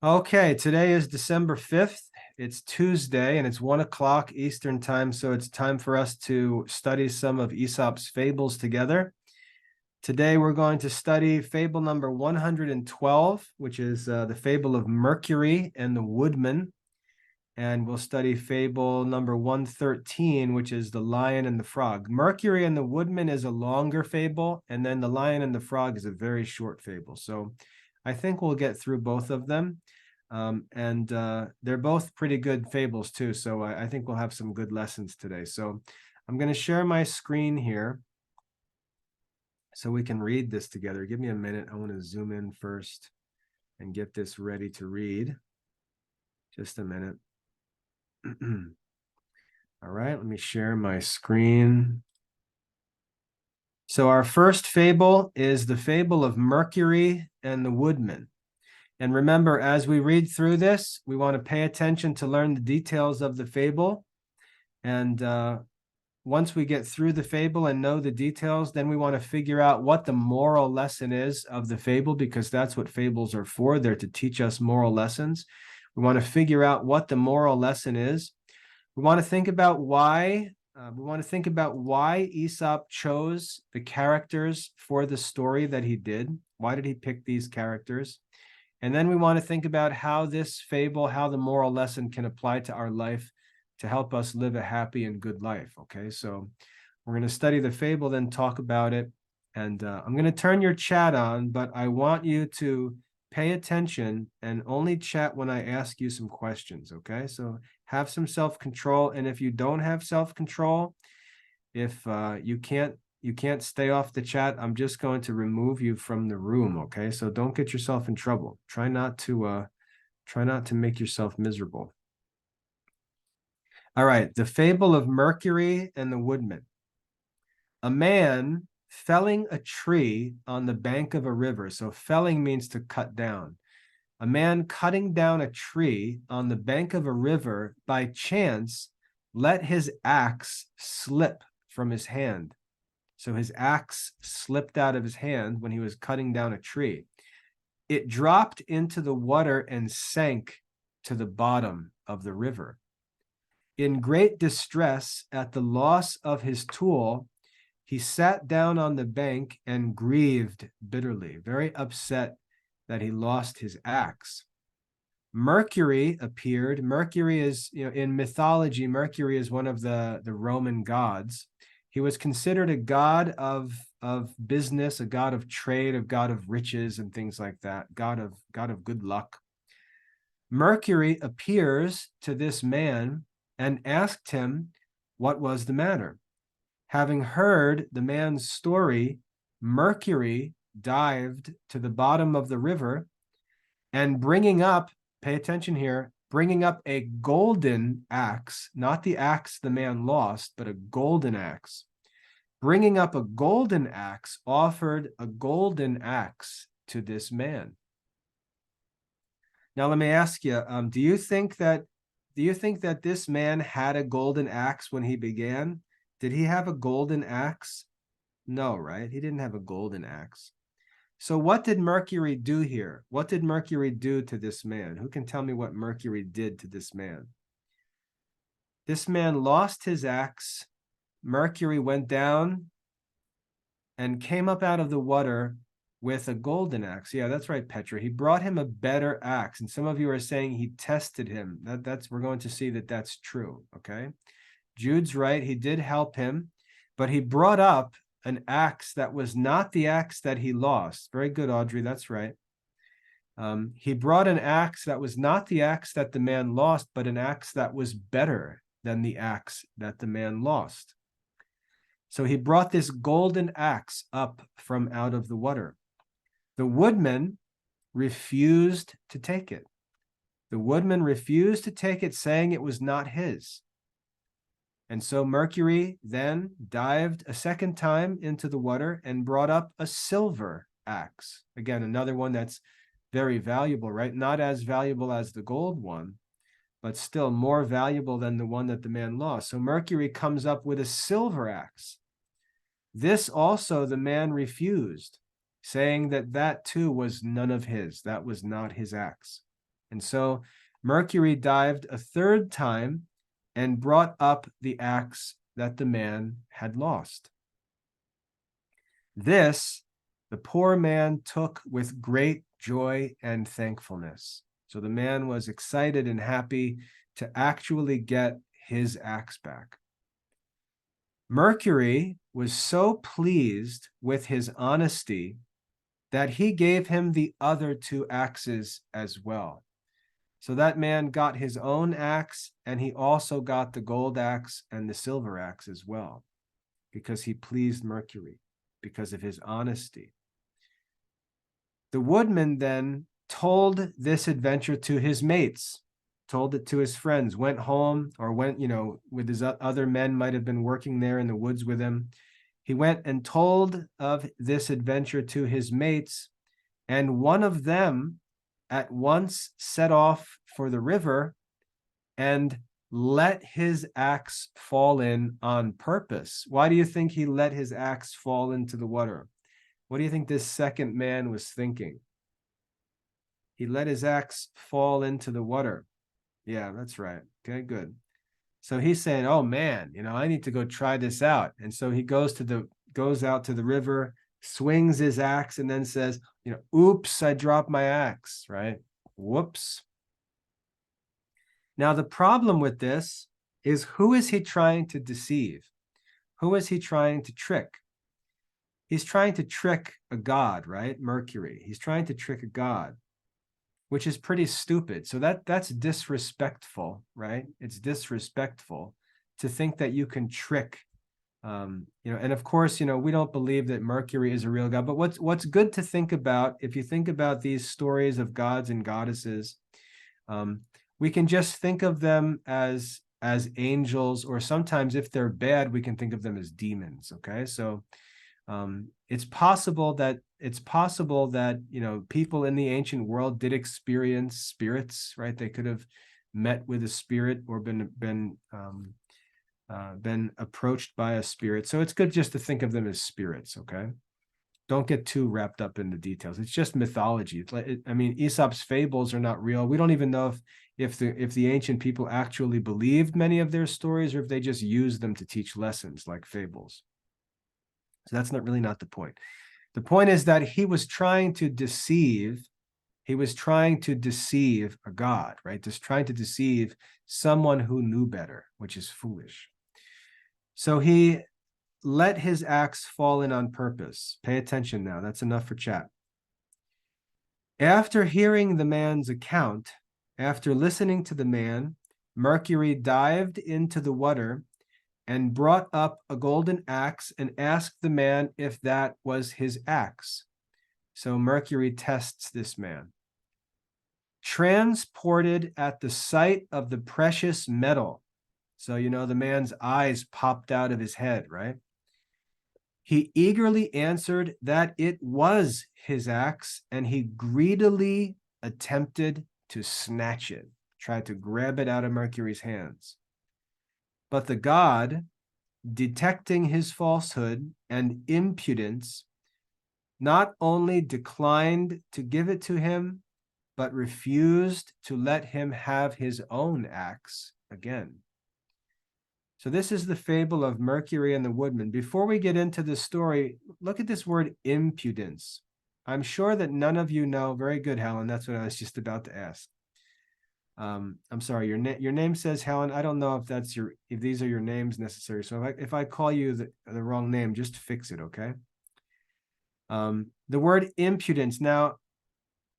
Okay, today is December 5th. It's Tuesday and it's 1 o'clock Eastern time, so it's time for us to study some of Aesop's fables together. Today we're going to study fable number 112, which is the fable of Mercury and the Woodman. And we'll study fable number 113, which is the Lion and the Frog. Mercury and the Woodman is a longer fable, and then the Lion and the Frog is a very short fable. So I think we'll get through both of them. They're both pretty good fables too. So I think we'll have some good lessons today. So I'm going to share my screen here so we can read this together. Give me a minute. I want to zoom in first and get this ready to read. Just a minute. All right, let me share my screen. So our first fable is the fable of Mercury and the Woodman. And remember, as we read through this, we want to pay attention to learn the details of the fable. And once we get through the fable and know the details, then we want to figure out what the moral lesson is of the fable, because that's what fables are for. They're to teach us moral lessons. We want to figure out what the moral lesson is. We want to think about why Aesop chose the characters for the story that he did. Why did he pick these characters? And then we want to think about how this fable, how the moral lesson can apply to our life to help us live a happy and good life. Okay, so we're going to study the fable, then talk about it. And I'm going to turn your chat on, but I want you to pay attention and only chat when I ask you some questions. Okay, so have some self-control. And if you don't have self-control, if you can't stay off the chat, I'm just going to remove you from the room. Okay, so don't get yourself in trouble. Try not to make yourself miserable. All right, the fable of Mercury and the Woodman. A man felling a tree on the bank of a river. So felling means to cut down. A man cutting down a tree on the bank of a river by chance let his axe slip from his hand. So his axe slipped out of his hand when he was cutting down a tree. It dropped into the water and sank to the bottom of the river. In great distress at the loss of his tool, he sat down on the bank and grieved bitterly, very upset that he lost his axe. Mercury appeared. Mercury is, in mythology, Mercury is one of the Roman gods. He was considered a god of business, a god of trade, a god of riches and things like that, god of good luck. Mercury appears to this man and asked him what was the matter. Having heard the man's story, Mercury dived to the bottom of the river and bringing up, pay attention here, bringing up a golden axe, not the axe the man lost, but a golden axe. Bringing up a golden axe, offered a golden axe to this man. Now, let me ask you, do you think that this man had a golden axe when he began? Did he have a golden axe? No, right? He didn't have a golden axe. So what did Mercury do here? What did Mercury do to this man? Who can tell me what Mercury did to this man? This man lost his axe. Mercury went down and came up out of the water with a golden axe. Yeah, that's right, Petra. He brought him a better axe. And some of you are saying he tested him. We're going to see that that's true, okay? Jude's right. He did help him, but he brought up an axe that was not the axe that he lost. Very good, Audrey. That's right. He brought an axe that was not the axe that the man lost, but an axe that was better than the axe that the man lost. So he brought this golden axe up from out of the water. The woodman refused to take it. The woodman refused to take it, saying it was not his. And so Mercury then dived a second time into the water and brought up a silver axe. Again, another one that's very valuable, right? Not as valuable as the gold one, but still more valuable than the one that the man lost. So Mercury comes up with a silver axe. This also the man refused, saying that too was none of his. That was not his axe. And so Mercury dived a third time and brought up the axe that the man had lost. This the poor man took with great joy and thankfulness. So the man was excited and happy to actually get his axe back. Mercury was so pleased with his honesty that he gave him the other two axes as well. So that man got his own axe, and he also got the gold axe and the silver axe as well, because he pleased Mercury, because of his honesty. The woodman then told this adventure to his mates, told it to his friends, went home, or went, with his other men might have been working there in the woods with him. He went and told of this adventure to his mates, and one of them at once set off for the river and let his axe fall in on purpose. Why do you think he let his axe fall into the water? What do you think this second man was thinking? He let his axe fall into the water. Yeah, that's right. Okay, good. So he's saying, oh man, I need to go try this out. And so he goes out to the river, swings his axe, and then says, oops, I dropped my axe, right? Whoops. Now, the problem with this is, who is he trying to deceive? Who is he trying to trick? He's trying to trick a god, right? Mercury. He's trying to trick a god, which is pretty stupid. So that's disrespectful, right? It's disrespectful to think that you can trick, and of course, we don't believe that Mercury is a real god, but what's good to think about, if you think about these stories of gods and goddesses, we can just think of them as angels, or sometimes if they're bad, we can think of them as demons. Okay, so it's possible that people in the ancient world did experience spirits, right? They could have met with a spirit or been approached by a spirit. So it's good just to think of them as spirits. Okay, don't get too wrapped up in the details. It's just mythology. Aesop's fables are not real. We don't even know if the ancient people actually believed many of their stories, or if they just used them to teach lessons like fables. So that's not the point. The point is that he was trying to deceive a god, right? Just trying to deceive someone who knew better, which is foolish. So he let his axe fall in on purpose. Pay attention now. That's enough for chat. After hearing the man's account, after listening to the man, Mercury dived into the water and brought up a golden axe and asked the man if that was his axe. So Mercury tests this man. Transported at the sight of the precious metal. So, the man's eyes popped out of his head, right? He eagerly answered that it was his axe, and he greedily attempted to snatch it, tried to grab it out of Mercury's hands. But the god, detecting his falsehood and impudence, not only declined to give it to him, but refused to let him have his own axe again. So this is the fable of Mercury and the Woodman. Before we get into the story, look at this word impudence. I'm sure that none of you know. Very good, Helen. That's what I was just about to ask. I'm sorry, your name says Helen. I don't know if these are your names necessary. So if I call you the wrong name, just fix it, okay? The word impudence. Now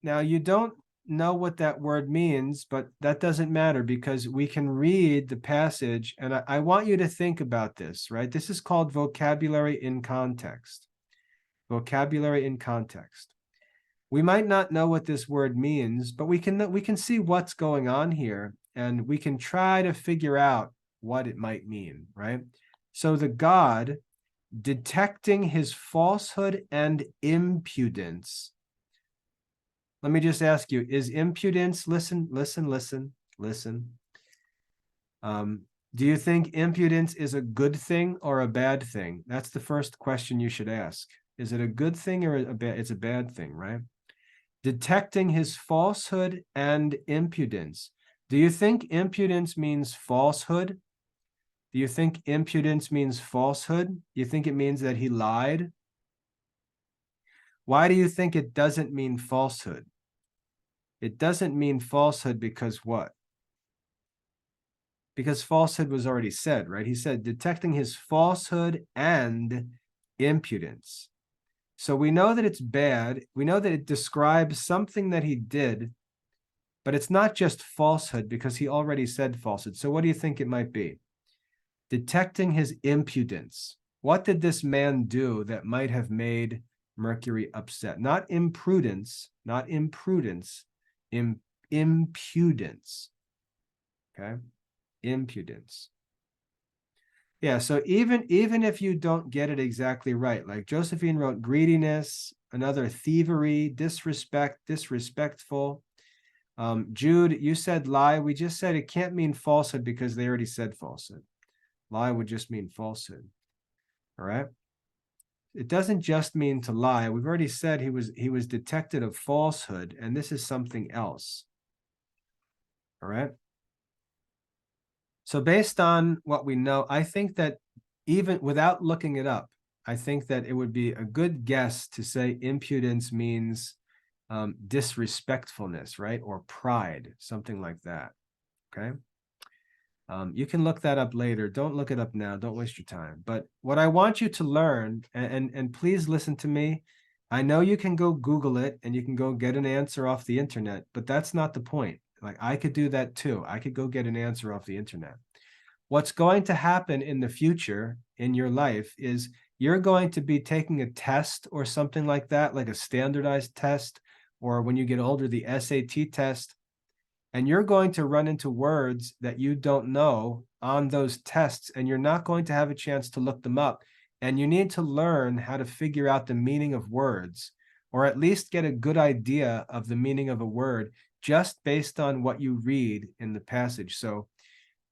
you don't know what that word means, but that doesn't matter, because we can read the passage, and I want you to think about this, right? This is called vocabulary in context. Vocabulary in context. We might not know what this word means, but we can see what's going on here, and we can try to figure out what it might mean, right? So the god, detecting his falsehood and impudence. Let me just ask you, is impudence, listen. Do you think impudence is a good thing or a bad thing? That's the first question you should ask. Is it a good thing or it's a bad thing, right? Detecting his falsehood and impudence. Do you think impudence means falsehood? Do you think impudence means falsehood? You think it means that he lied? Why do you think it doesn't mean falsehood? It doesn't mean falsehood because what? Because falsehood was already said, right? He said detecting his falsehood and impudence. So we know that it's bad. We know that it describes something that he did, but it's not just falsehood because he already said falsehood. So what do you think it might be? Detecting his impudence. What did this man do that might have made Mercury upset? Not imprudence, not imprudence, impudence. Okay, impudence. Yeah, so even if you don't get it exactly right, like Josephine wrote greediness, another thievery, disrespect, disrespectful. Jude, you said lie. We just said it can't mean falsehood because they already said falsehood. Lie would just mean falsehood. All right. It doesn't just mean to lie. We've already said he was detected of falsehood, and this is something else. All right. So based on what we know, I think that even without looking it up, I think that it would be a good guess to say impudence means disrespectfulness, right? Or pride, something like that. Okay. You can look that up later. Don't look it up now. Don't waste your time. But what I want you to learn, and please listen to me. I know you can go Google it and you can go get an answer off the internet, but that's not the point. Like I could do that too. I could go get an answer off the internet. What's going to happen in the future in your life is you're going to be taking a test or something like that, like a standardized test, or when you get older, the SAT test, and you're going to run into words that you don't know on those tests, and you're not going to have a chance to look them up. And you need to learn how to figure out the meaning of words, or at least get a good idea of the meaning of a word just based on what you read in the passage. So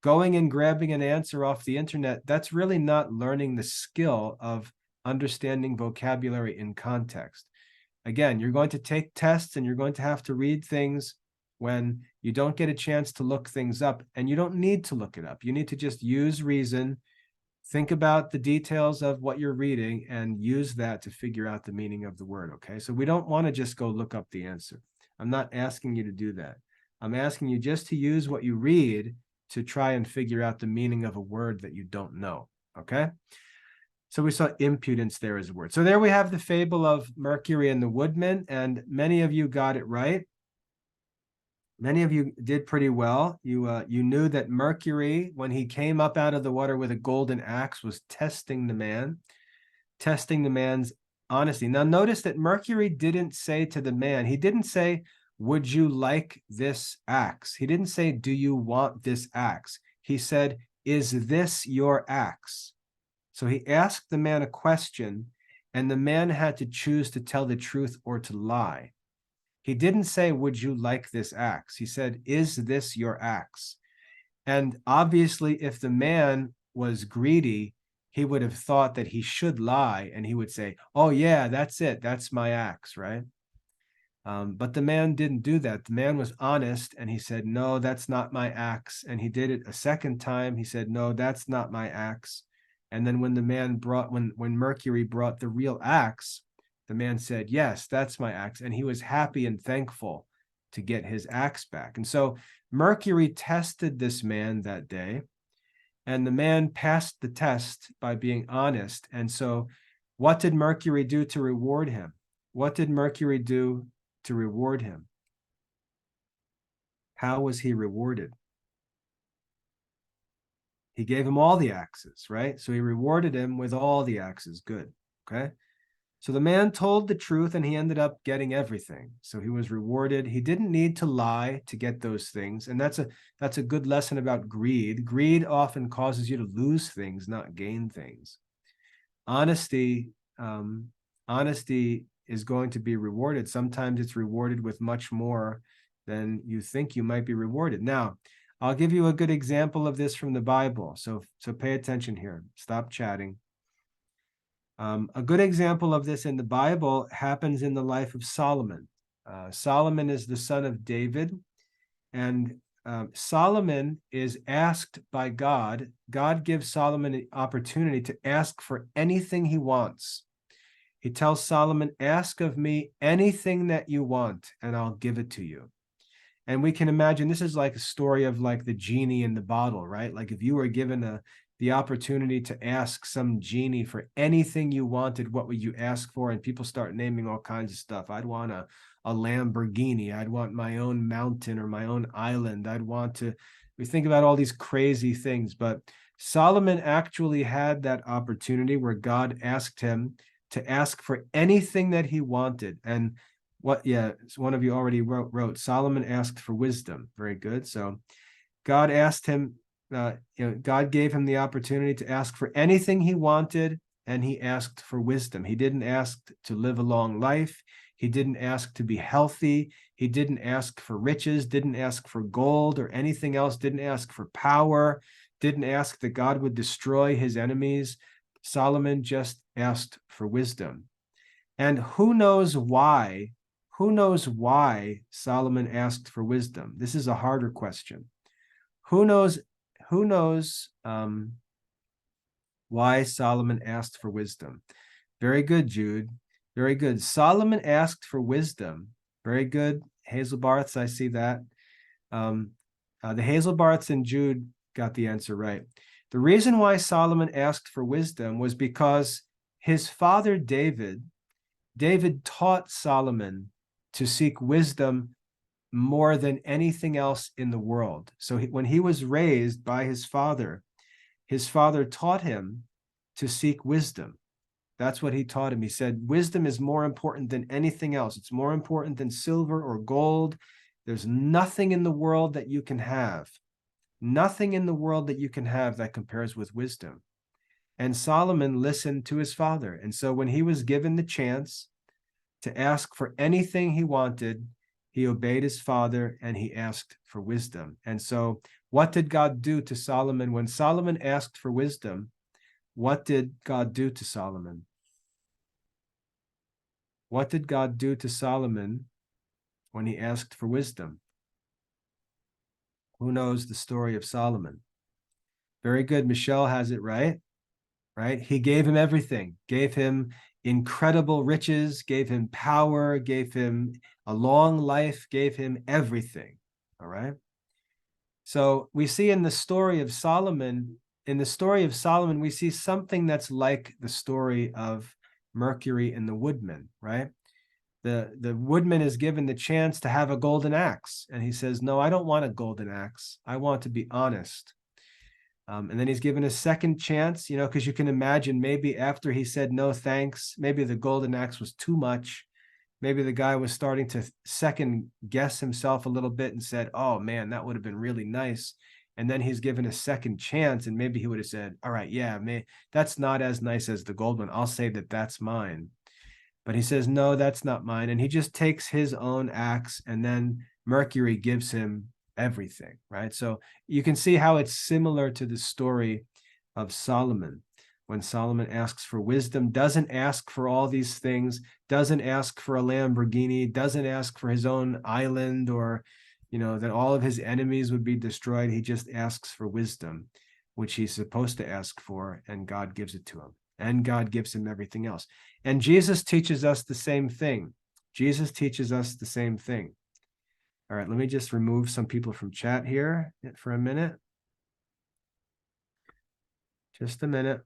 going and grabbing an answer off the internet, that's really not learning the skill of understanding vocabulary in context. Again, you're going to take tests and you're going to have to read things when you don't get a chance to look things up, and you don't need to look it up. You need to just use reason, think about the details of what you're reading, and use that to figure out the meaning of the word, okay? So we don't want to just go look up the answer. I'm not asking you to do that. I'm asking you just to use what you read to try and figure out the meaning of a word that you don't know, okay? So we saw impudence there as a word. So there we have the fable of Mercury and the Woodman, and many of you got it right. Many of you did pretty well. You knew that Mercury, when he came up out of the water with a golden axe, was testing the man's honesty. Now notice that Mercury didn't say to the man, he didn't say, would you like this axe? He didn't say, do you want this axe? He said, is this your axe? So he asked the man a question, and the man had to choose to tell the truth or to lie. He didn't say, would you like this axe? He said, is this your axe? And obviously, if the man was greedy, he would have thought that he should lie, and he would say, oh yeah, that's it. That's my axe, right? But the man didn't do that. The man was honest, and he said, no, that's not my axe. And he did it a second time. He said, no, that's not my axe. And then when the man brought, when Mercury brought the real axe, the man said, yes, that's my axe. And he was happy and thankful to get his axe back. And so Mercury tested this man that day, and the man passed the test by being honest. And so what did Mercury do to reward him? What did Mercury do to reward him? How was he rewarded? He gave him all the axes, right? So he rewarded him with all the axes. Good. Okay. So the man told the truth, and he ended up getting everything. So he was rewarded. He didn't need to lie to get those things. And that's a good lesson about greed. Greed often causes you to lose things, not gain things. Honesty, honesty is going to be rewarded. Sometimes it's rewarded with much more than you think you might be rewarded. Now, I'll give you a good example of this from the Bible. So pay attention here. Stop chatting. A good example of this in the Bible happens in the life of Solomon. Solomon is the son of David, and Solomon is asked by God. God gives Solomon an opportunity to ask for anything he wants. He tells Solomon, ask of me anything that you want, and I'll give it to you. And we can imagine this is like a story of like the genie in the bottle, right? Like if you were given the opportunity to ask some genie for anything you wanted, what would you ask for? And people start naming all kinds of stuff. I'd want a Lamborghini. I'd want my own mountain or my own island. We think about all these crazy things, but Solomon actually had that opportunity where God asked him to ask for anything that he wanted. And one of you already wrote Solomon asked for wisdom. Very good. So God asked him, God gave him the opportunity to ask for anything he wanted, and he asked for wisdom. He didn't ask to live a long life. He didn't ask to be healthy. He didn't ask for riches, didn't ask for gold or anything else, didn't ask for power, didn't ask that God would destroy his enemies. Solomon just asked for wisdom. And who knows why Solomon asked for wisdom? This is a harder question. Who knows why Solomon asked for wisdom? Very good, Jude. Very good. Solomon asked for wisdom. Very good. Hazelbarths, I see that. The Hazelbarths and Jude got the answer right. The reason why Solomon asked for wisdom was because his father David taught Solomon to seek wisdom more than anything else in the world. So when he was raised by his father taught him to seek wisdom. That's what he taught him. He said, wisdom is more important than anything else. It's more important than silver or gold. There's nothing in the world that you can have. Nothing in the world that you can have that compares with wisdom. And Solomon listened to his father. And so when he was given the chance to ask for anything he wanted, he obeyed his father and he asked for wisdom. And so what did God do to Solomon? When Solomon asked for wisdom, what did God do to Solomon? What did God do to Solomon when he asked for wisdom? Who knows the story of Solomon? Very good. Michelle has it right. Right? He gave him everything, gave him incredible riches, gave him power, gave him a long life, gave him everything. All right. So we see in the story of Solomon, we see something that's like the story of Mercury and the Woodman, right? The Woodman is given the chance to have a golden axe. And he says, no, I don't want a golden axe. I want to be honest. And then he's given a second chance, because you can imagine maybe after he said no thanks, maybe the golden axe was too much. Maybe the guy was starting to second guess himself a little bit and said, oh man, that would have been really nice. And then he's given a second chance, and maybe he would have said, all right, yeah, that's not as nice as the gold one. I'll say that that's mine. But he says, no, that's not mine. And he just takes his own axe, and then Mercury gives him everything, right? So you can see how it's similar to the story of Solomon. When Solomon asks for wisdom, doesn't ask for all these things, doesn't ask for a Lamborghini, doesn't ask for his own island or, that all of his enemies would be destroyed. He just asks for wisdom, which he's supposed to ask for, and God gives it to him. And God gives him everything else. And Jesus teaches us the same thing. Jesus teaches us the same thing. All right, let me just remove some people from chat here for a minute. Just a minute.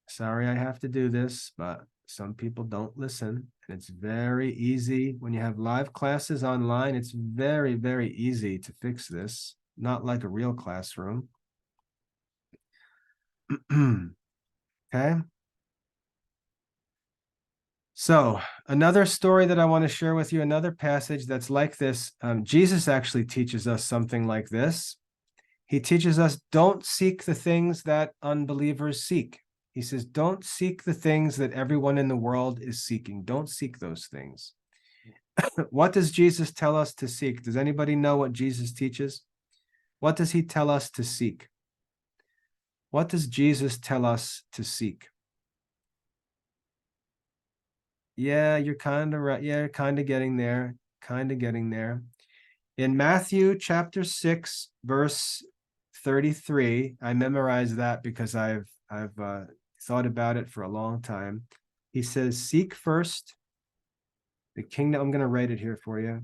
Sorry I have to do this, but some people don't listen. And it's very easy. When you have live classes online, it's very, very easy to fix this. Not like a real classroom. Okay. So another story that I want to share with you, another passage that's like this. Jesus actually teaches us something like this. He teaches us, don't seek the things that unbelievers seek. He says, don't seek the things that everyone in the world is seeking. Don't seek those things. What does Jesus tell us to seek? Does anybody know what Jesus teaches? What does he tell us to seek? What does Jesus tell us to seek? Yeah, you're kind of right. Yeah, you're kind of getting there. kind of getting there. In Matthew chapter 6, verse 33, I memorized that because I've thought about it for a long time. He says, seek first the kingdom. I'm going to write it here for you.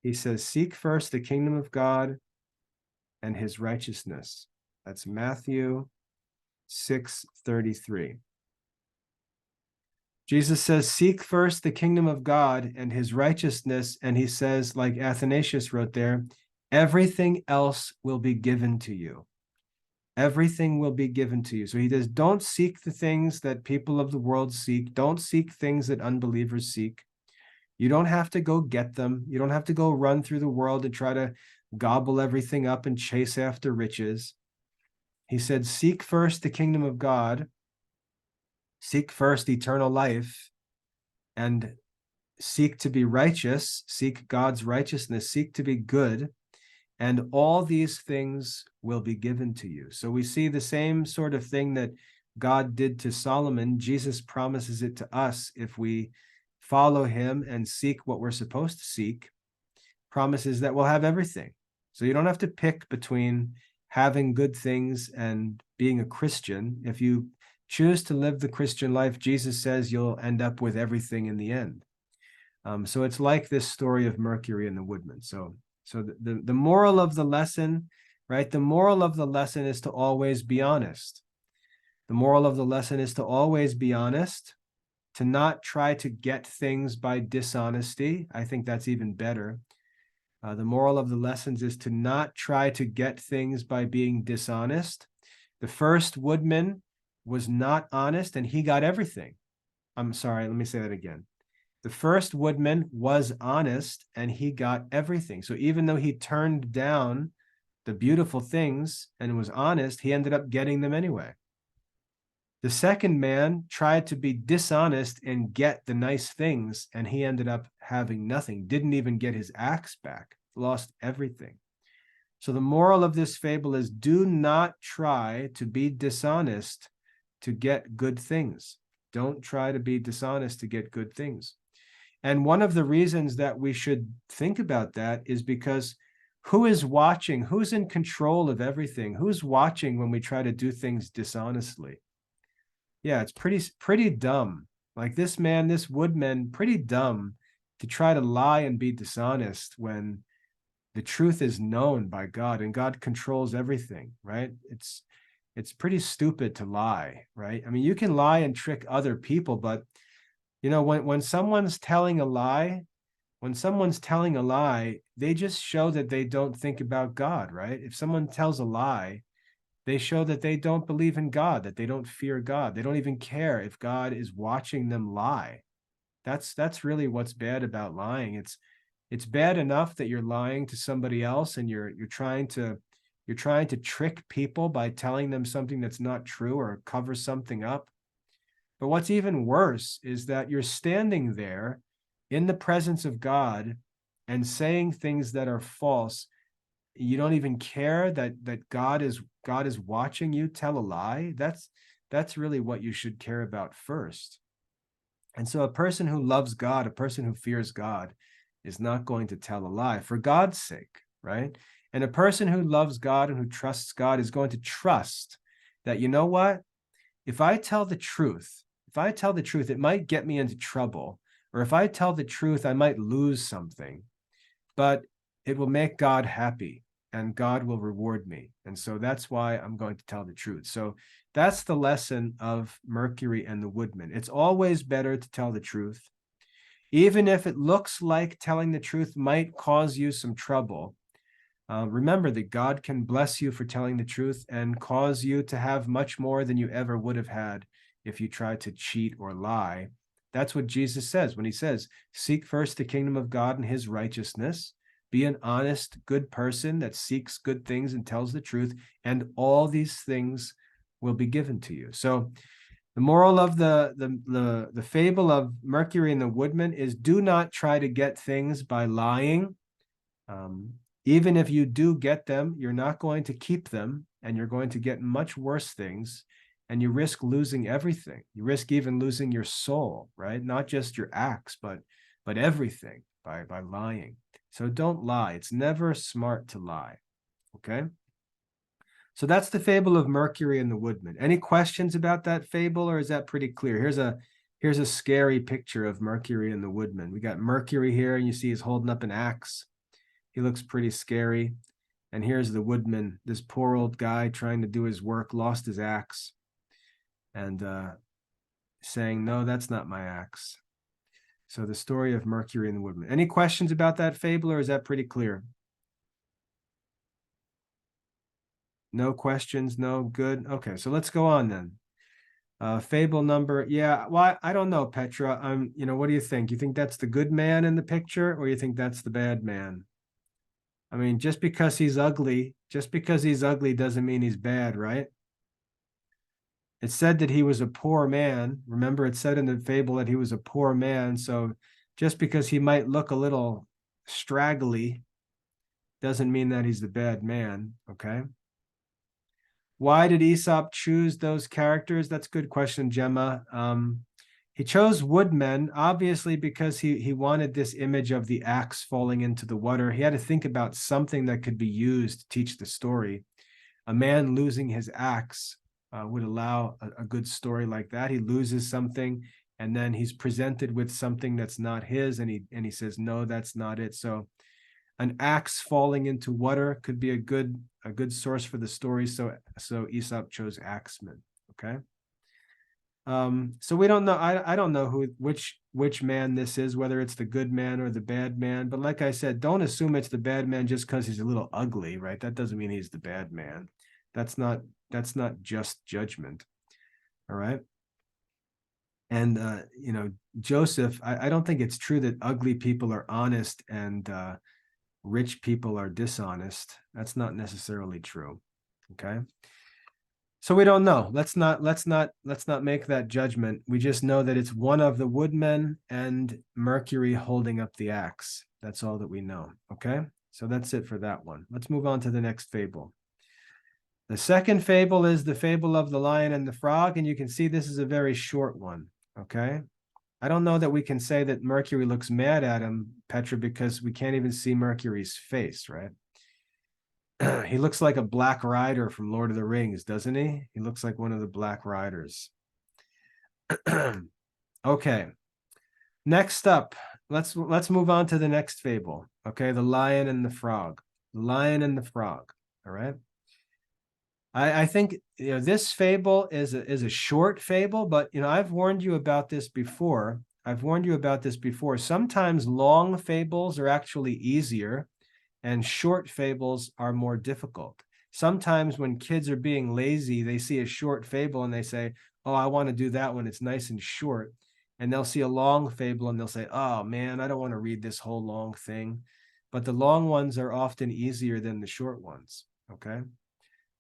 He says, seek first the kingdom of God and his righteousness. That's Matthew 6:33. Jesus says, seek first the kingdom of God and his righteousness. And he says, like Athanasius wrote there, everything else will be given to you. Everything will be given to you. So he says, don't seek the things that people of the world seek. Don't seek things that unbelievers seek. You don't have to go get them. You don't have to go run through the world and try to gobble everything up and chase after riches. He said, seek first the kingdom of God, seek first eternal life, and seek to be righteous, seek God's righteousness, seek to be good, and all these things will be given to you. So we see the same sort of thing that God did to Solomon. Jesus promises it to us if we follow him and seek what we're supposed to seek, promises that we'll have everything. So you don't have to pick between having good things and being a Christian. If you choose to live the Christian life, Jesus says you'll end up with everything in the end. So it's like this story of Mercury and the Woodman. So the moral of the lesson, right? The moral of the lesson is to always be honest. The moral of the lesson is to always be honest, to not try to get things by dishonesty. I think that's even better. The moral of the lessons is to not try to get things by being dishonest. The first woodman was not honest and he got everything. I'm sorry, let me say that again. The first woodman was honest and he got everything. So even though he turned down the beautiful things and was honest, he ended up getting them anyway. The second man tried to be dishonest and get the nice things, and he ended up having nothing, didn't even get his axe back, lost everything. So the moral of this fable is do not try to be dishonest to get good things. Don't try to be dishonest to get good things. And one of the reasons that we should think about that is because who is watching? Who's in control of everything? Who's watching when we try to do things dishonestly? Yeah, it's pretty dumb. Like this man, this woodman, pretty dumb to try to lie and be dishonest when the truth is known by God and God controls everything, right? It's pretty stupid to lie, right? I mean, you can lie and trick other people, but you know, when someone's telling a lie, they just show that they don't think about God, right? If someone tells a lie, they show that they don't believe in God, that they don't fear God. They don't even care if God is watching them lie. That's really what's bad about lying. It's bad enough that you're lying to somebody else and you're trying to trick people by telling them something that's not true or cover something up. But what's even worse is that you're standing there in the presence of God and saying things that are false. You don't even care that God is watching you tell a lie. That's really what you should care about first. And so a person who loves God, a person who fears God, is not going to tell a lie for God's sake, right? And a person who loves God and who trusts God is going to trust that, you know what? If I tell the truth, it might get me into trouble. Or if I tell the truth, I might lose something. But it will make God happy and God will reward me. And so that's why I'm going to tell the truth. So that's the lesson of Mercury and the Woodman. It's always better to tell the truth. Even if it looks like telling the truth might cause you some trouble, remember that God can bless you for telling the truth and cause you to have much more than you ever would have had if you tried to cheat or lie. That's what Jesus says when he says, seek first the kingdom of God and his righteousness. Be an honest, good person that seeks good things and tells the truth, and all these things will be given to you. So the moral of the fable of Mercury and the Woodman is do not try to get things by lying. Even if you do get them, you're not going to keep them, and you're going to get much worse things, and you risk losing everything. You risk even losing your soul, right? Not just your acts, but but everything by lying. So don't lie. It's never smart to lie. Okay. So that's the fable of Mercury and the Woodman. Any questions about that fable, or is that pretty clear? Here's a scary picture of Mercury and the Woodman. We got Mercury here, and you see he's holding up an axe. He looks pretty scary. And here's the Woodman, this poor old guy trying to do his work, lost his axe, and saying, "No, that's not my axe." So the story of Mercury and the Woodman. Any questions about that fable, or is that pretty clear? No questions, no, good. Okay, so let's go on then. Fable number, yeah, well, I don't know, Petra. What do you think? You think that's the good man in the picture, or you think that's the bad man? I mean, just because he's ugly doesn't mean he's bad, right? It said that he was a poor man. Remember, it said in the fable that he was a poor man. So just because he might look a little straggly doesn't mean that he's the bad man, okay? Why did Aesop choose those characters? That's a good question, Gemma. He chose Woodman, obviously, because he wanted this image of the axe falling into the water. He had to think about something that could be used to teach the story. A man losing his axe would allow a good story like that. He loses something, and then he's presented with something that's not his, and he says, "No, that's not it." So an axe falling into water could be a good source for the story. So Aesop chose axeman. Okay. So we don't know. I don't know which man this is, whether it's the good man or the bad man. But like I said, don't assume it's the bad man just because he's a little ugly, right? That doesn't mean he's the bad man. That's not just judgment. All right. And Joseph, I don't think it's true that ugly people are honest and rich people are dishonest. That's not necessarily true. Okay. So we don't know. Let's not make that judgment. We just know that it's one of the woodmen and Mercury holding up the axe. That's all that we know. Okay. So that's it for that one. Let's move on to the next fable. The second fable is the fable of the lion and the frog, and you can see this is a very short one. Okay. I don't know that we can say that Mercury looks mad at him, Petra, because we can't even see Mercury's face, right? He looks like a Black Rider from Lord of the Rings, doesn't he? He looks like one of the Black Riders. Okay. Next up, let's move on to the next fable. Okay, the lion and the frog. The lion and the frog. All right. I think this fable is a short fable, but I've warned you about this before. Sometimes long fables are actually easier and short fables are more difficult. Sometimes when kids are being lazy, they see a short fable and they say, "Oh, I want to do that one. It's nice and short." And they'll see a long fable and they'll say, "Oh man, I don't want to read this whole long thing." But the long ones are often easier than the short ones. Okay.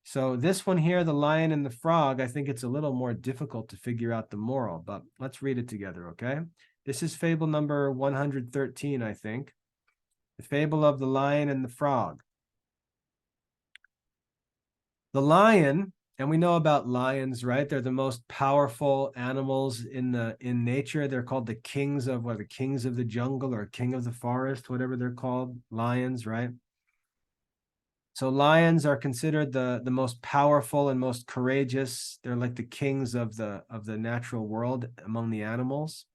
So this one here, the lion and the frog, I think it's a little more difficult to figure out the moral, but let's read it together, okay? This is fable number 113, I think. The fable of the lion and the frog. The lion, and we know about lions, right? They're the most powerful animals in nature. They're called the kings of the jungle or king of the forest, whatever they're called, lions, right? So lions are considered the most powerful and most courageous. They're like the kings of the natural world among the animals.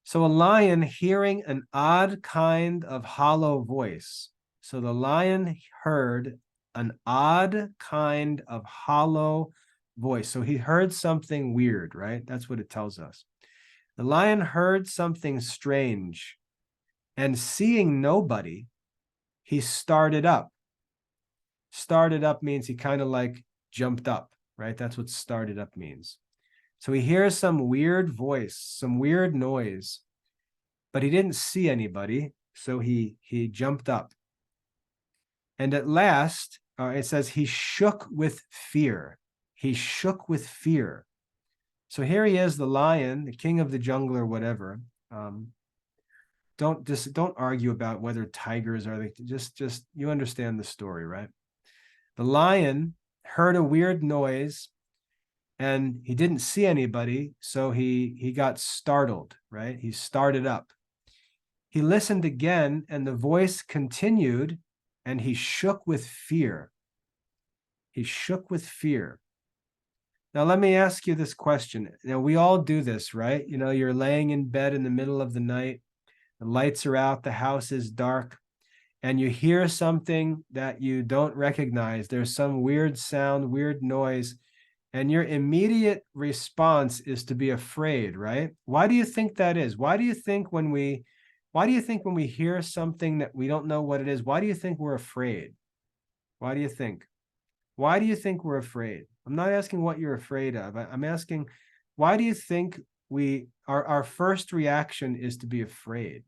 So a lion hearing an odd kind of hollow voice. So the lion heard an odd kind of hollow voice. So he heard something weird, right? That's what it tells us. The lion heard something strange, and seeing nobody, he started up. Started up means he kind of like jumped up, right? That's what started up means. So he hears some weird voice, some weird noise, but he didn't see anybody. So he jumped up. And at last, it says he shook with fear. He shook with fear. So here he is, the lion, the king of the jungle or whatever. Don't argue about whether tigers are just you understand the story, right? The lion heard a weird noise and he didn't see anybody, so he got startled, right? He started up. He listened again, and the voice continued, and he shook with fear. He shook with fear. Now, let me ask you this question. Now, we all do this, right? You're laying in bed in the middle of the night, the lights are out, the house is dark, and you hear something that you don't recognize. There's some weird sound, weird noise, and your immediate response is to be afraid, right? Why do you think that is? Why do you think when we hear something that we don't know what it is, why do you think we're afraid? Why do you think? Why do you think we're afraid? I'm not asking what you're afraid of. I'm asking, why do you think our first reaction is to be afraid?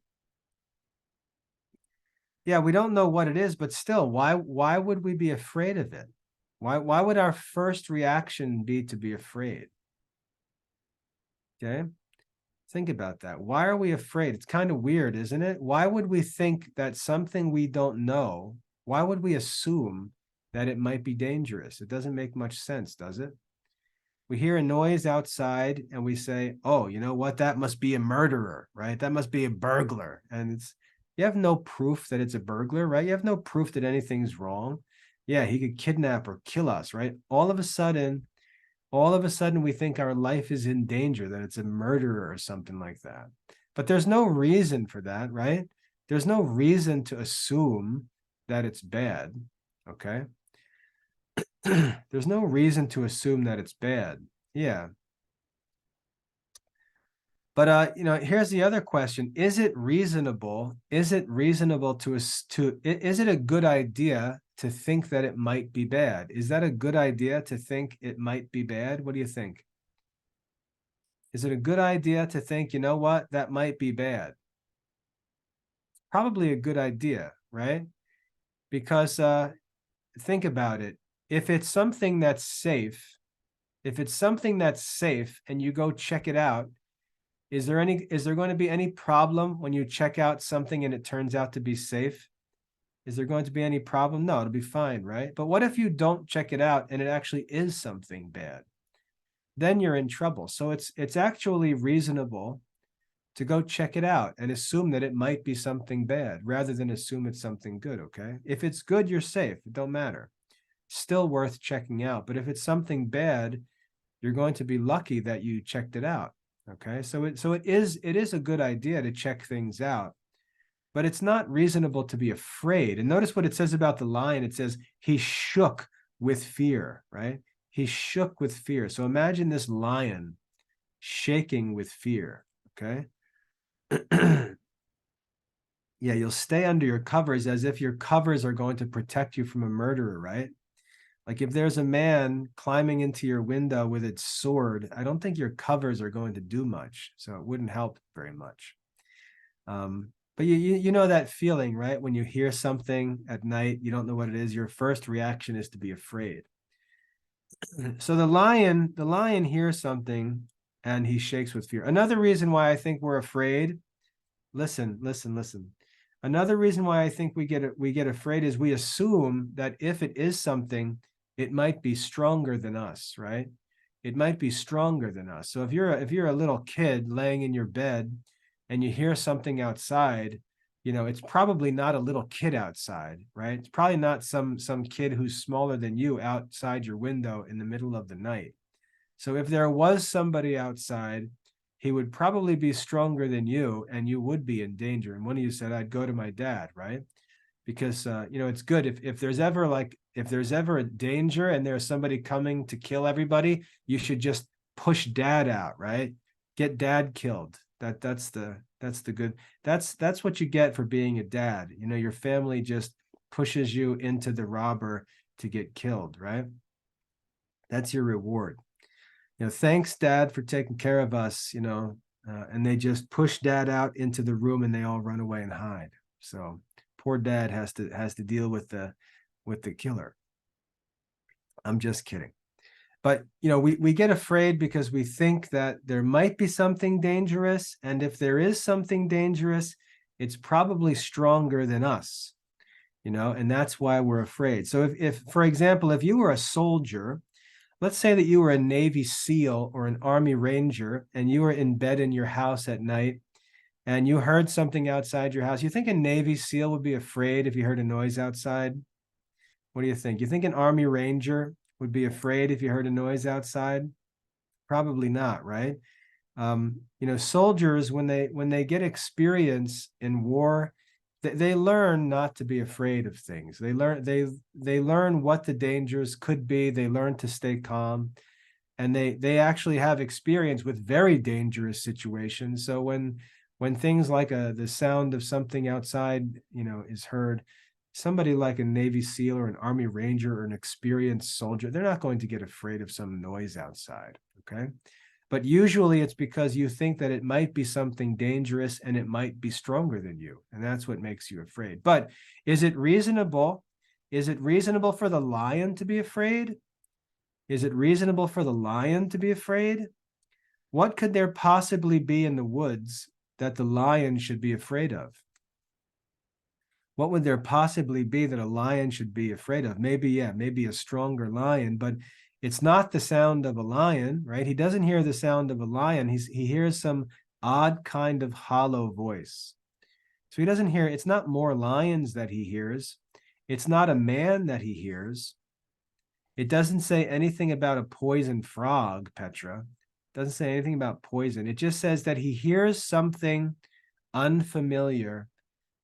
Yeah, we don't know what it is, but still, why would we be afraid of it? Why would our first reaction be to be afraid? Okay, think about that. Why are we afraid? It's kind of weird, isn't it? Why would we think that something we don't know, why would we assume that it might be dangerous? It doesn't make much sense, does it? We hear a noise outside and we say, oh, you know what? That must be a murderer, right? That must be a burglar. And you have no proof that it's a burglar, right? You have no proof that anything's wrong. Yeah, he could kidnap or kill us, right? All of a sudden, we think our life is in danger, that it's a murderer or something like that. But there's no reason for that, right? There's no reason to assume that it's bad, okay? There's no reason to assume that it's bad. Yeah. But here's the other question. Is it reasonable? Is it reasonable is it a good idea to think that it might be bad? Is that a good idea to think it might be bad? What do you think? Is it a good idea to think, you know what, that might be bad? Probably a good idea, right? Because think about it. If it's something that's safe, and you go check it out, is there going to be any problem when you check out something and it turns out to be safe? Is there going to be any problem? No, it'll be fine, right? But what if you don't check it out and it actually is something bad? Then you're in trouble. So it's actually reasonable to go check it out and assume that it might be something bad rather than assume it's something good, okay? If it's good, you're safe. It don't matter. Still worth checking out. But if it's something bad, you're going to be lucky that you checked it out, okay? So it is a good idea to check things out, but it's not reasonable to be afraid. And notice what it says about the lion. It says he shook with fear, right? He shook with fear. So imagine this lion shaking with fear, okay? Yeah, you'll stay under your covers as if your covers are going to protect you from a murderer, right? Like if there's a man climbing into your window with its sword, I don't think your covers are going to do much. So it wouldn't help very much. But you know that feeling, right? When you hear something at night, you don't know what it is. Your first reaction is to be afraid. So the lion hears something and he shakes with fear. Another reason why I think we're afraid, listen. Another reason why I think we get afraid is we assume that if it is something, it might be stronger than us, right? It might be stronger than us. So if you're a little kid laying in your bed and you hear something outside, it's probably not a little kid outside, right? It's probably not some kid who's smaller than you outside your window in the middle of the night. So if there was somebody outside, he would probably be stronger than you and you would be in danger. And one of you said, I'd go to my dad, right? Because it's good if there's ever a danger and there's somebody coming to kill everybody, you should just push dad out, right? Get dad killed. That's what you get for being a dad. Your family just pushes you into the robber to get killed, right? That's your reward. Thanks, Dad, for taking care of us, and they just push Dad out into the room and they all run away and hide. So poor Dad has to deal with the killer. I'm just kidding. But we get afraid because we think that there might be something dangerous, and if there is something dangerous, it's probably stronger than us, and that's why we're afraid. So if for example, if you were a soldier, let's say that you were a Navy SEAL or an Army Ranger and you were in bed in your house at night and you heard something outside your house, you think a Navy SEAL would be afraid if he heard a noise outside? What do you think? You think an Army Ranger would be afraid if you heard a noise outside? Probably not, right? Soldiers, when they get experience in war, they learn not to be afraid of things. They learn what the dangers could be. They learn to stay calm, and they actually have experience with very dangerous situations. So when things like the sound of something outside, is heard, somebody like a Navy SEAL or an Army Ranger or an experienced soldier, they're not going to get afraid of some noise outside. Okay. But usually it's because you think that it might be something dangerous and it might be stronger than you. And that's what makes you afraid. But is it reasonable? Is it reasonable for the lion to be afraid? Is it reasonable for the lion to be afraid? What could there possibly be in the woods that the lion should be afraid of? What would there possibly be that a lion should be afraid of? Maybe a stronger lion, but it's not the sound of a lion, right? He doesn't hear the sound of a lion. He hears some odd kind of hollow voice. So he doesn't hear, it's not more lions that he hears. It's not a man that he hears. It doesn't say anything about a poison frog, Petra. It doesn't say anything about poison. It just says that he hears something unfamiliar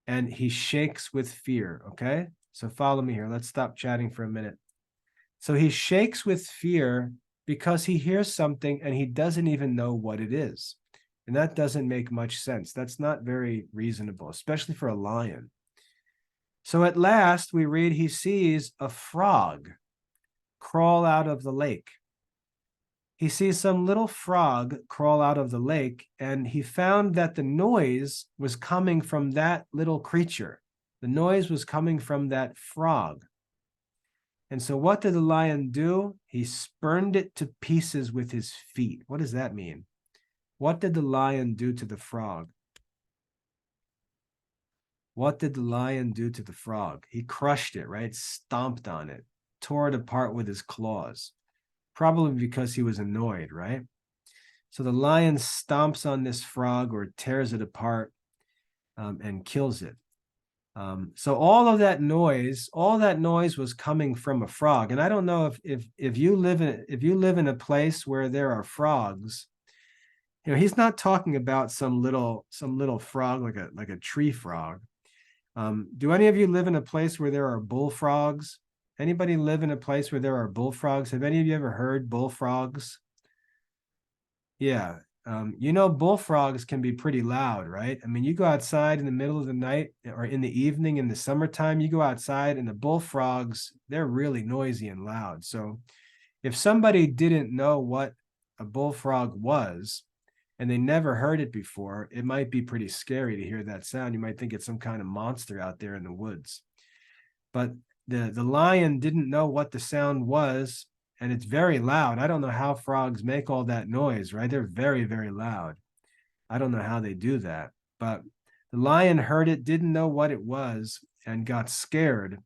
and he shakes with fear, okay? So follow me here. Let's stop chatting for a minute. So he shakes with fear because he hears something and he doesn't even know what it is. And that doesn't make much sense. That's not very reasonable, especially for a lion. So at last we read he sees a frog crawl out of the lake. He sees some little frog crawl out of the lake, and he found that the noise was coming from that little creature. The noise was coming from that frog. And so what did the lion do? He spurned it to pieces with his feet. What does that mean? What did the lion do to the frog? What did the lion do to the frog? He crushed it, right? Stomped on it, tore it apart with his claws. Probably because he was annoyed, right? So the lion stomps on this frog or tears it apart and kills it. So all that noise was coming from a frog. And I don't know if you live in a place where there are frogs, he's not talking about some little frog like a tree frog. Do any of you live in a place where there are bullfrogs? Anybody live in a place where there are bullfrogs? Have any of you ever heard bullfrogs? Yeah. Bullfrogs can be pretty loud, right? I mean, you go outside in the middle of the night or in the evening in the summertime, you go outside and the bullfrogs, they're really noisy and loud. So if somebody didn't know what a bullfrog was and they never heard it before, it might be pretty scary to hear that sound. You might think it's some kind of monster out there in the woods. But the lion didn't know what the sound was, and it's very loud. I don't know how frogs make all that noise, right? They're very, very loud. I don't know how they do that. But the lion heard it, didn't know what it was, and got scared.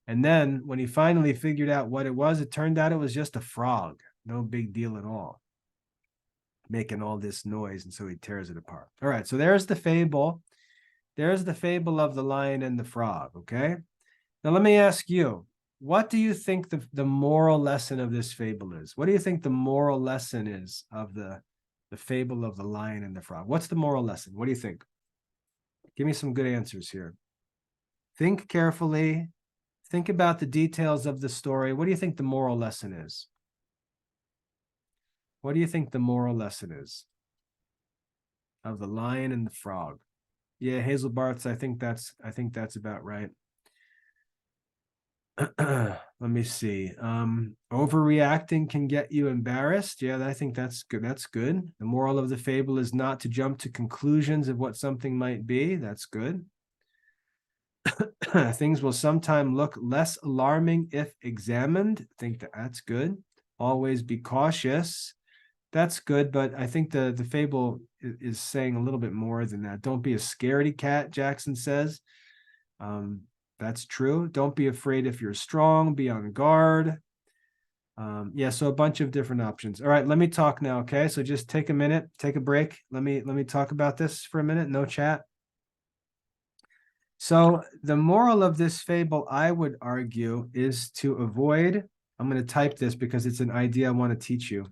And then when he finally figured out what it was, it turned out it was just a frog. No big deal at all, making all this noise. And so he tears it apart. All right, so there's the fable. There's the fable of the lion and the frog, okay? Now, let me ask you, what do you think the moral lesson of this fable is? What do you think the moral lesson is of the fable of the lion and the frog? What's the moral lesson? What do you think? Give me some good answers here. Think carefully. Think about the details of the story. What do you think the moral lesson is? What do you think the moral lesson is of the lion and the frog? Yeah, Hazel Bartz, I think that's about right. Let me see. Overreacting can get you embarrassed. Yeah, I think that's good. That's good. The moral of the fable is not to jump to conclusions of what something might be. That's good. Things will sometimes look less alarming if examined. I think that's good. Always be cautious. That's good, but I think the fable is saying a little bit more than that. Don't be a scaredy cat, Jackson says. That's true. Don't be afraid if you're strong. Be on guard. Yeah, so a bunch of different options. All right, let me talk now, okay? So just take a minute, take a break. Let me talk about this for a minute, no chat. So the moral of this fable, I would argue, is to avoid, I'm going to type this because it's an idea I want to teach you.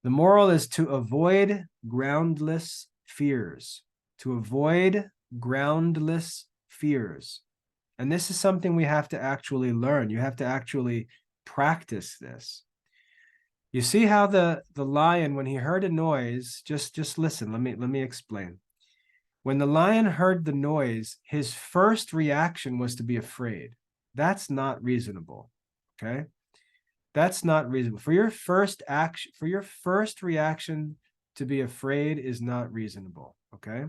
The moral is to avoid groundless fears, to avoid groundless fears. And this is something we have to actually learn. You have to actually practice this. You see how the lion, when he heard a noise, just listen, let me explain. When the lion heard the noise, his first reaction was to be afraid. That's not reasonable. Okay? That's not reasonable. For your first reaction to be afraid is not reasonable. Okay?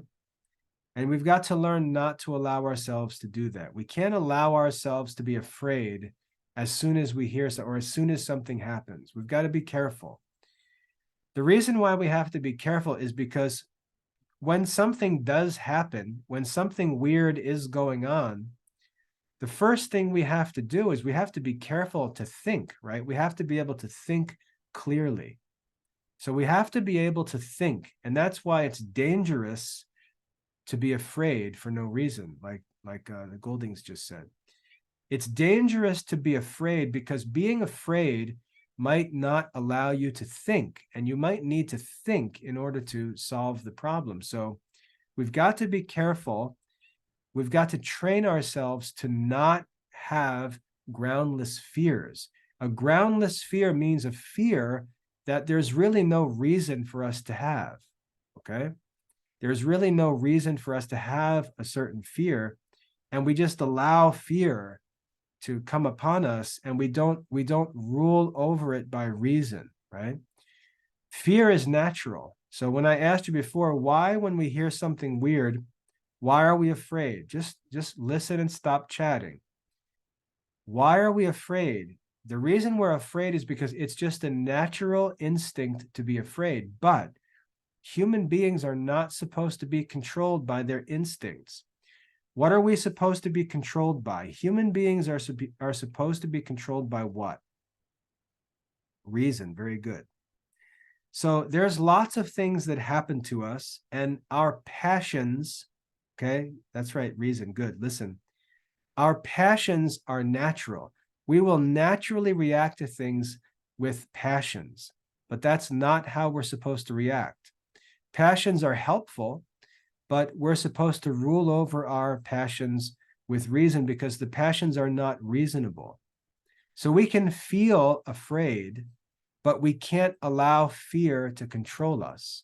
And we've got to learn not to allow ourselves to do that. We can't allow ourselves to be afraid as soon as we hear something or as soon as something happens. We've got to be careful. The reason why we have to be careful is because when something does happen, when something weird is going on, the first thing we have to do is we have to be careful to think, right? We have to be able to think clearly. So we have to be able to think. And that's why it's dangerous to be afraid for no reason, like the Goldings just said. It's dangerous to be afraid because being afraid might not allow you to think, and you might need to think in order to solve the problem. So we've got to be careful. We've got to train ourselves to not have groundless fears. A groundless fear means a fear that there's really no reason for us to have, okay? There's really no reason for us to have a certain fear, and we just allow fear to come upon us, and we don't rule over it by reason, right? Fear is natural. So when I asked you before, why when we hear something weird, why are we afraid? Just listen and stop chatting. Why are we afraid? The reason we're afraid is because it's just a natural instinct to be afraid, but human beings are not supposed to be controlled by their instincts. What are we supposed to be controlled by? Human beings are supposed to be controlled by what? Reason. Very good. So there's lots of things that happen to us, and our passions, okay, that's right, reason, good, listen. Our passions are natural. We will naturally react to things with passions, but that's not how we're supposed to react. Passions are helpful, but we're supposed to rule over our passions with reason because the passions are not reasonable. So we can feel afraid, but we can't allow fear to control us.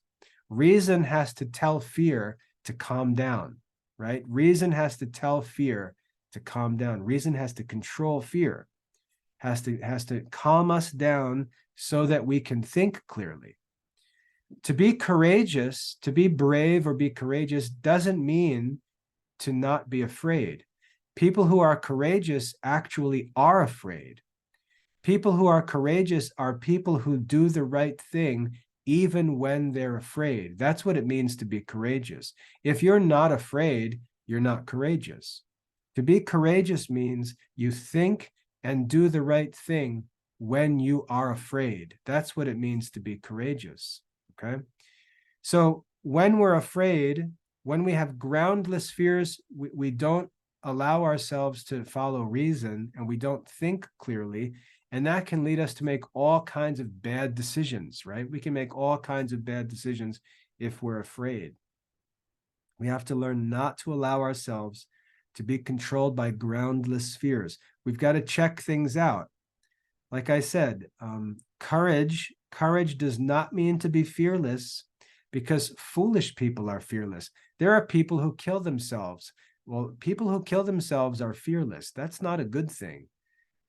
Reason has to tell fear to calm down, right? Reason has to tell fear to calm down. Reason has to control fear, has to calm us down so that we can think clearly. To be courageous, to be brave or be courageous doesn't mean to not be afraid. People who are courageous actually are afraid. People who are courageous are people who do the right thing even when they're afraid. That's what it means to be courageous. If you're not afraid, you're not courageous. To be courageous means you think and do the right thing when you are afraid. That's what it means to be courageous, okay? So when we're afraid, when we have groundless fears, we don't allow ourselves to follow reason, and we don't think clearly, and that can lead us to make all kinds of bad decisions, right? We can make all kinds of bad decisions if we're afraid. We have to learn not to allow ourselves to be controlled by groundless fears. We've got to check things out. Like I said, courage does not mean to be fearless, because foolish people are fearless. There are people who kill themselves. Well, people who kill themselves are fearless. That's not a good thing.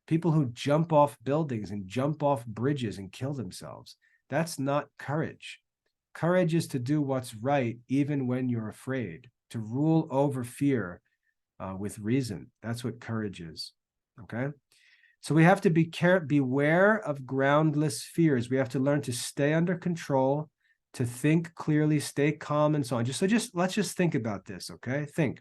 People who jump off buildings and jump off bridges and kill themselves, that's not courage. Courage is to do what's right even when you're afraid, to rule over fear with reason. That's what courage is, okay? So we have to beware of groundless fears. We have to learn to stay under control, to think clearly, stay calm, and so on. Let's just think about this, okay? Think.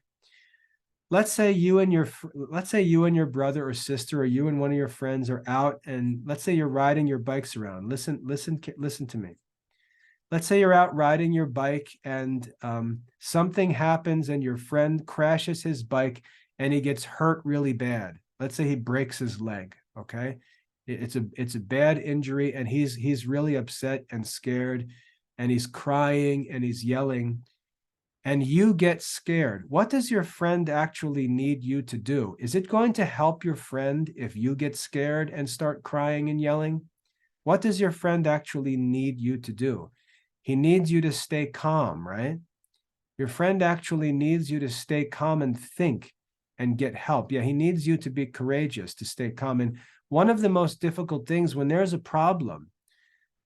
let's say you and your brother or sister, or you and one of your friends are out, and let's say you're riding your bikes around. Listen to me. Let's say you're out riding your bike, and something happens and your friend crashes his bike and he gets hurt really bad. Let's say he breaks his leg. Okay. It's a bad injury, and he's really upset and scared, and he's crying and he's yelling, and you get scared. What does your friend actually need you to do? Is it going to help your friend if you get scared and start crying and yelling? What does your friend actually need you to do? He needs you to stay calm, right? Your friend actually needs you to stay calm and think and get help. Yeah, he needs you to be courageous, to stay calm. And one of the most difficult things when there's a problem,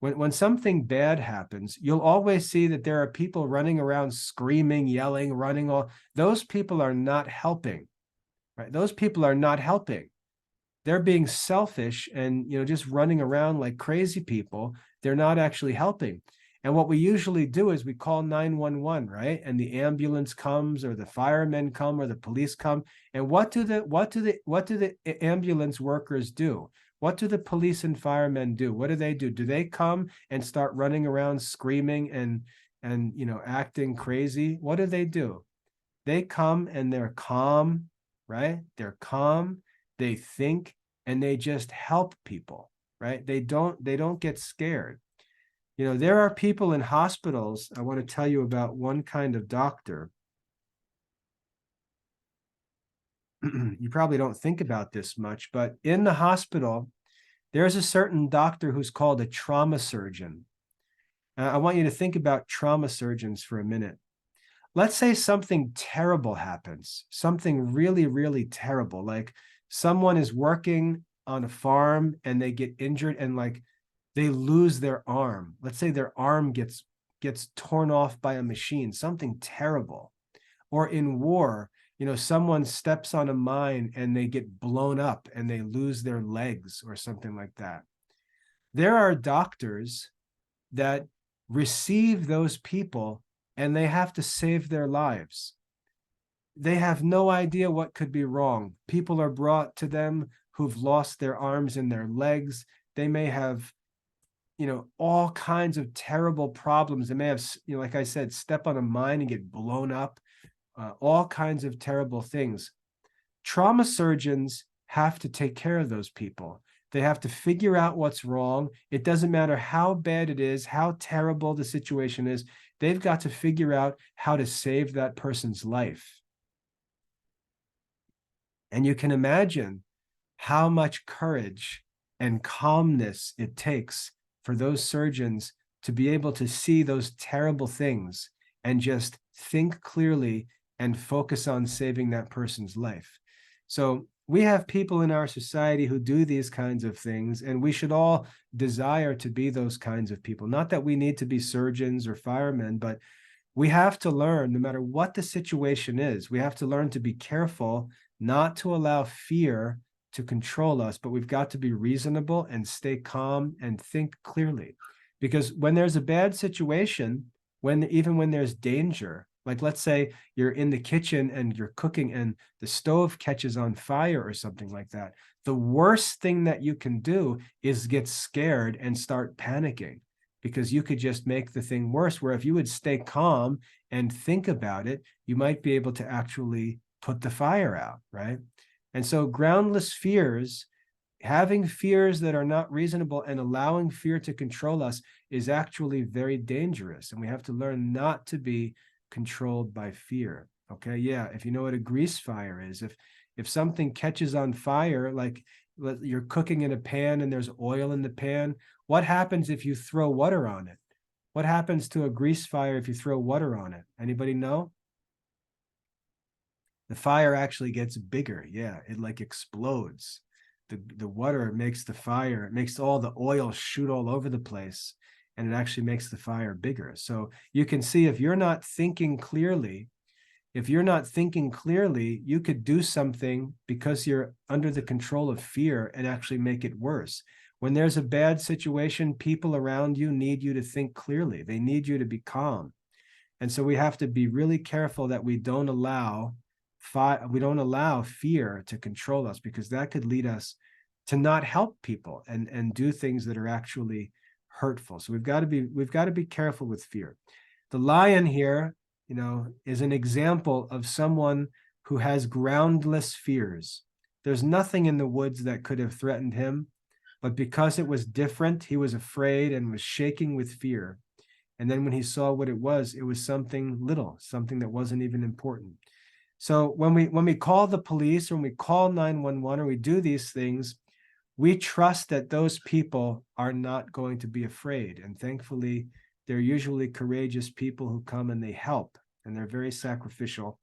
when something bad happens, you'll always see that there are people running around screaming, yelling, running all. Those people are not helping, right? Those people are not helping. They're being selfish and just running around like crazy people. They're not actually helping. And what we usually do is we call 911, right? And the ambulance comes, or the firemen come, or the police come. And what do the ambulance workers do? What do the police and firemen do? What do? Do they come and start running around screaming and acting crazy? What do? They come and they're calm, right? They're calm, they think, and they just help people, right? They don't get scared. There are people in hospitals. I want to tell you about one kind of doctor. You probably don't think about this much, but in the hospital, there's a certain doctor who's called a trauma surgeon. I want you to think about trauma surgeons for a minute. Let's say something terrible happens, something really, really terrible, like someone is working on a farm and they get injured, and like they lose their arm. Let's say their arm gets torn off by a machine, something terrible. Or in war, someone steps on a mine and they get blown up and they lose their legs or something like that. There are doctors that receive those people and they have to save their lives. They have no idea what could be wrong. People are brought to them who've lost their arms and their legs. They may have all kinds of terrible problems. They may have, like I said, step on a mine and get blown up, all kinds of terrible things. Trauma surgeons have to take care of those people. They have to figure out what's wrong. It doesn't matter how bad it is, how terrible the situation is. They've got to figure out how to save that person's life. And you can imagine how much courage and calmness it takes for those surgeons to be able to see those terrible things and just think clearly and focus on saving that person's life. So we have people in our society who do these kinds of things, and we should all desire to be those kinds of people. Not that we need to be surgeons or firemen, but we have to learn, no matter what the situation is, we have to learn to be careful not to allow fear to control us, but we've got to be reasonable and stay calm and think clearly. Because when there's a bad situation, even when there's danger, like let's say you're in the kitchen and you're cooking and the stove catches on fire or something like that, the worst thing that you can do is get scared and start panicking, because you could just make the thing worse. Where if you would stay calm and think about it, you might be able to actually put the fire out, right? And so groundless fears, having fears that are not reasonable and allowing fear to control us, is actually very dangerous. And we have to learn not to be controlled by fear. Okay. Yeah. If you know what a grease fire is, if something catches on fire, like you're cooking in a pan and there's oil in the pan, what happens if you throw water on it? What happens to a grease fire if you throw water on it? Anybody know? The fire actually gets bigger. Yeah, it like explodes. The water makes the fire, it makes all the oil shoot all over the place, and it actually makes the fire bigger. So you can see, if you're not thinking clearly, you could do something because you're under the control of fear and actually make it worse. When there's a bad situation, people around you need you to think clearly. They need you to be calm. And so we have to be really careful that we don't allow we don't allow fear to control us, because that could lead us to not help people and do things that are actually hurtful. So we've got to be careful with fear. The lion here, is an example of someone who has groundless fears. There's nothing in the woods that could have threatened him, but because it was different, he was afraid and was shaking with fear. And then when he saw what it was something little, something that wasn't even important. So when we call the police, or when we call 911, or we do these things, we trust that those people are not going to be afraid. And thankfully, they're usually courageous people who come and they help, and they're very sacrificial.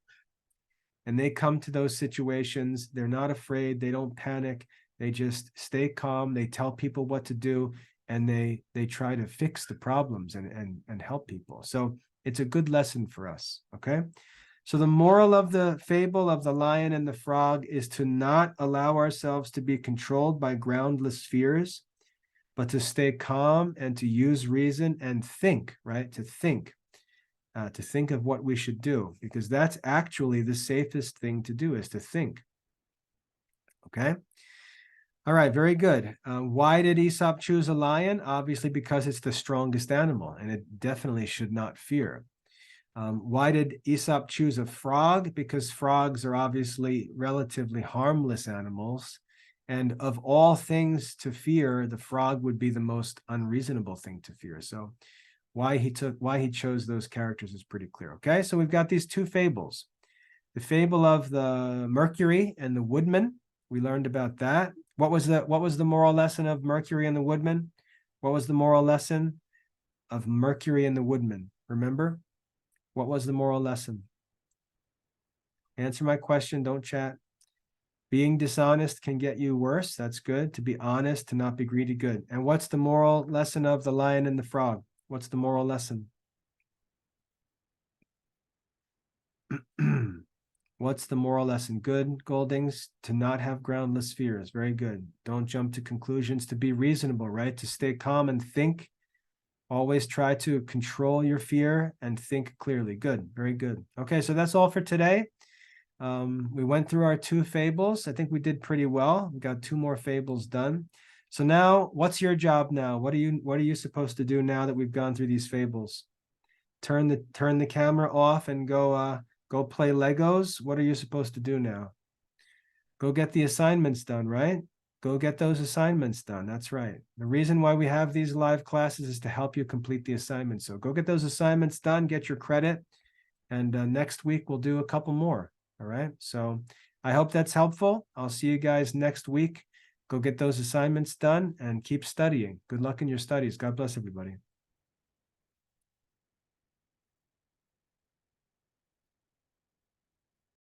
And they come to those situations. They're not afraid. They don't panic. They just stay calm. They tell people what to do, and they try to fix the problems and help people. So it's a good lesson for us. Okay. So the moral of the fable of the lion and the frog is to not allow ourselves to be controlled by groundless fears, but to stay calm and to use reason and think, right? To think of what we should do, because that's actually the safest thing to do, is to think. Okay. All right, very good. Why did Aesop choose a lion? Obviously, because it's the strongest animal, and it definitely should not fear. Why did Aesop choose a frog? Because frogs are obviously relatively harmless animals. And of all things to fear, the frog would be the most unreasonable thing to fear. So why he chose those characters is pretty clear. Okay, so we've got these two fables. The fable of the Mercury and the Woodman. We learned about that. What was the moral lesson of Mercury and the Woodman? What was the moral lesson of Mercury and the Woodman? Remember? What was the moral lesson? Answer my question, don't chat. Being dishonest can get you worse. That's good. To be honest, to not be greedy, good. And what's the moral lesson of the lion and the frog? What's the moral lesson? What's the moral lesson? Good, Goldings. To not have groundless fears. Very good. Don't jump to conclusions. To be reasonable, right? To stay calm and think. Always try to control your fear and think clearly. Good. Very good. Okay, so that's all for today. We went through our two fables. I think we did pretty well. We got 2 more fables done. So now, what's your job now? What are you supposed to do now that we've gone through these fables? Turn the camera off and go play Legos. What are you supposed to do now? Go get the assignments done, right? Go get those assignments done. That's right. The reason why we have these live classes is to help you complete the assignments. So go get those assignments done, get your credit, and next week we'll do a couple more. All right. So I hope that's helpful. I'll see you guys next week. Go get those assignments done and keep studying. Good luck in your studies. God bless everybody.